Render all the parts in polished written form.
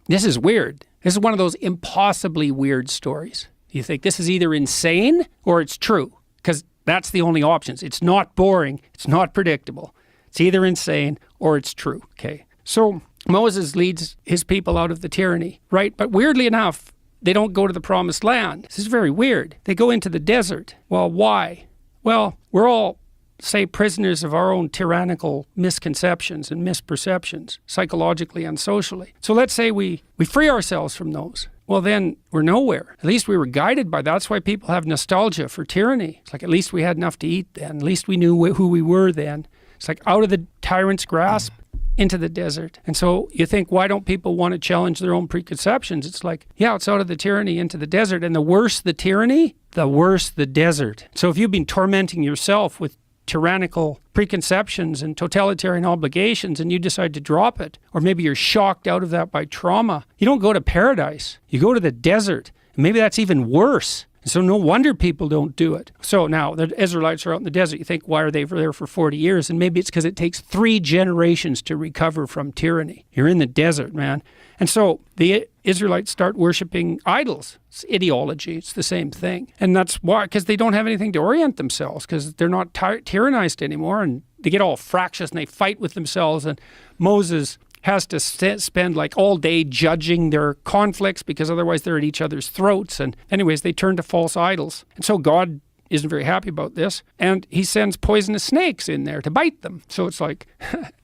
this is weird. This is one of those impossibly weird stories. You think this is either insane or it's true, because that's the only options. It's not boring. It's not predictable. It's either insane or it's true. Okay. So Moses leads his people out of the tyranny, right? But weirdly enough, they don't go to the promised land. This is very weird. They go into the desert. Well, why? Well, we're all, say, prisoners of our own tyrannical misconceptions and misperceptions, psychologically and socially. So let's say we free ourselves from those. Well, then we're nowhere. At least we were guided by that. That's why people have nostalgia for tyranny. It's like, at least we had enough to eat then. At least we knew who we were then. It's like out of the tyrant's grasp into the desert. And so you think, why don't people want to challenge their own preconceptions? It's like, yeah, it's out of the tyranny into the desert. And the worse the tyranny, the worse the desert. So if you've been tormenting yourself with tyrannical preconceptions and totalitarian obligations and you decide to drop it, or maybe you're shocked out of that by trauma, you don't go to paradise, you go to the desert. And maybe that's even worse. And so no wonder people don't do it. So now the Israelites are out in the desert. You think, why are they there for 40 years? And maybe it's because it takes 3 generations to recover from tyranny. You're in the desert, man. And so the Israelites start worshiping idols. It's ideology. It's the same thing. And that's why, because they don't have anything to orient themselves, because they're not tyrannized anymore, and they get all fractious and they fight with themselves. And Moses has to spend like all day judging their conflicts, because otherwise they're at each other's throats. And anyways, they turn to false idols. And so God isn't very happy about this, and he sends poisonous snakes in there to bite them. So it's like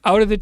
out of the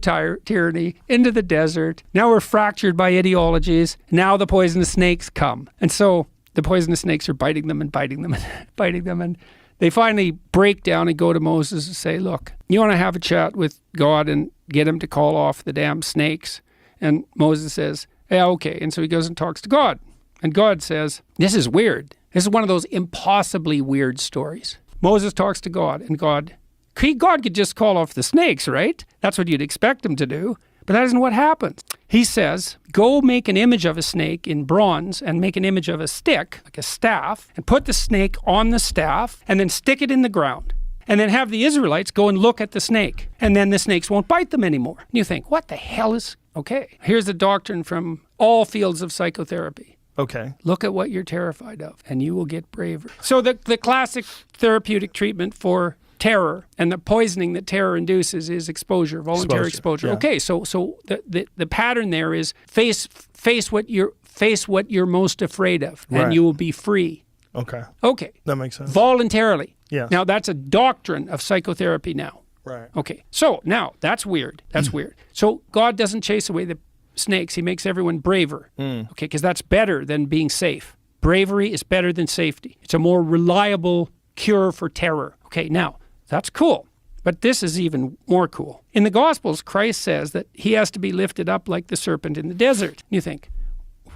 tyranny into the desert. Now we're fractured by ideologies. Now the poisonous snakes come, and so the poisonous snakes are biting them and biting them and biting them, and they finally break down and go to Moses and say, look, you want to have a chat with God and get him to call off the damn snakes? And Moses says, yeah, okay. And so he goes and talks to God, and God says, this is weird. This is one of those impossibly weird stories. Moses talks to God, and God could just call off the snakes, right? That's what you'd expect him to do. But that isn't what happens. He says, go make an image of a snake in bronze and make an image of a stick, like a staff, and put the snake on the staff and then stick it in the ground. And then have the Israelites go and look at the snake. And then the snakes won't bite them anymore. And you think, what the hell is... Okay, here's a doctrine from all fields of psychotherapy. Okay. Look at what you're terrified of, and you will get braver. So the classic therapeutic treatment for terror and the poisoning that terror induces is exposure, voluntary exposure. Yeah. Okay, so the pattern there is face what you're most afraid of, and Right. you will be free. Okay. Okay. That makes sense. Voluntarily. Yeah. Now that's a doctrine of psychotherapy now. Right. Okay. So now that's weird. That's weird. So God doesn't chase away the snakes. He makes everyone braver. Okay, because that's better than being safe. Bravery is better than safety. It's a more reliable cure for terror. Okay, now that's cool. But this is even more cool. In the Gospels, Christ says that he has to be lifted up like the serpent in the desert. You think,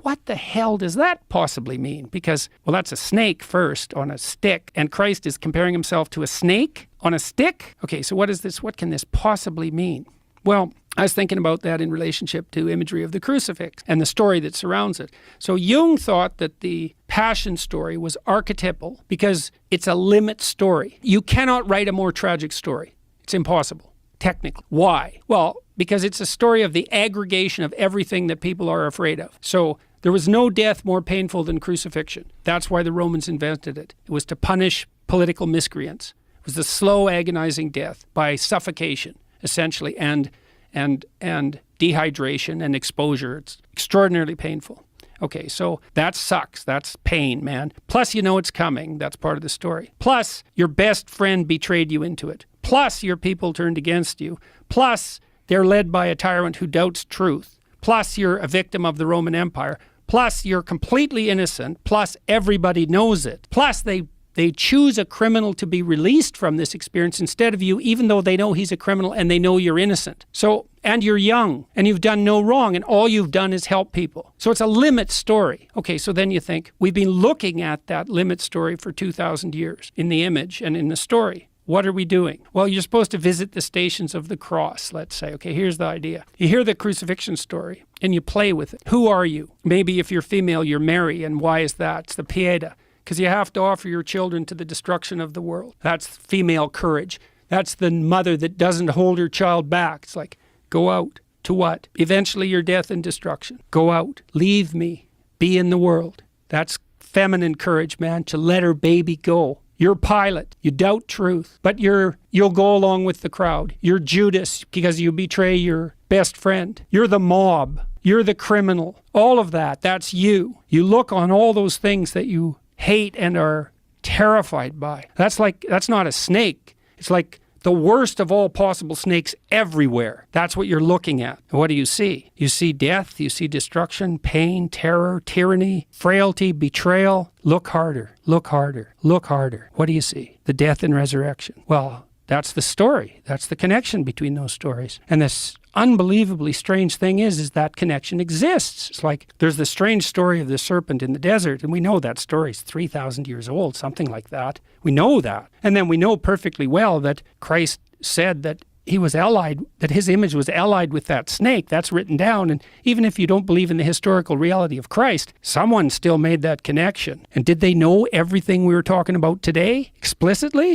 what the hell does that possibly mean? Because, well, that's a snake first on a stick, and Christ is comparing himself to a snake on a stick? Okay, so what is this? What can this possibly mean? Well, I was thinking about that in relationship to imagery of the crucifix and the story that surrounds it. So Jung thought that the Passion story was archetypal because it's a limit story. You cannot write a more tragic story. It's impossible, technically. Why? Well, because it's a story of the aggregation of everything that people are afraid of. So there was no death more painful than crucifixion. That's why the Romans invented it. It was to punish political miscreants. It was the slow, agonizing death by suffocation, essentially, and dehydration and exposure. It's extraordinarily painful. Okay, so that sucks. That's pain, man. Plus, you know it's coming. That's part of the story. Plus, your best friend betrayed you into it. Plus, your people turned against you. Plus, they're led by a tyrant who doubts truth. Plus, you're a victim of the Roman Empire. Plus, you're completely innocent. Plus, everybody knows it. Plus, they choose a criminal to be released from this experience instead of you, even though they know he's a criminal and they know you're innocent. So, and you're young and you've done no wrong and all you've done is help people. So it's a limit story. Okay, so then you think, we've been looking at that limit story for 2,000 years in the image and in the story. What are we doing? Well, you're supposed to visit the stations of the cross, let's say. Okay, here's the idea. You hear the crucifixion story and you play with it. Who are you? Maybe if you're female, you're Mary, and why is that? It's the Pieta. Because you have to offer your children to the destruction of the world. That's female courage. That's the mother that doesn't hold her child back. It's like, go out, To what? Eventually your death and destruction. Go out. Leave me. Be in the world. That's feminine courage, man, to let her baby go. You're Pilate. You doubt truth, but you'll go along with the crowd. You're Judas because you betray your best friend. You're the mob. You're the criminal. All of that, that's you. You look on all those things that you hate and are terrified by. That's not a snake. It's like the worst of all possible snakes everywhere. That's what you're looking at. What do you see? You see death, you see destruction, pain, terror, tyranny, frailty, betrayal. Look harder, look harder, look harder. What do you see? The death and resurrection. Well, that's the story. That's the connection between those stories. And this unbelievably strange thing is that connection exists. It's like there's the strange story of the serpent in the desert, and we know that story is 3,000 years old, something like that. We know that. And then we know perfectly well that Christ said that he was allied, that his image was allied with that snake. That's written down. And even if you don't believe in the historical reality of Christ, someone still made that connection. And did they know everything we were talking about today explicitly?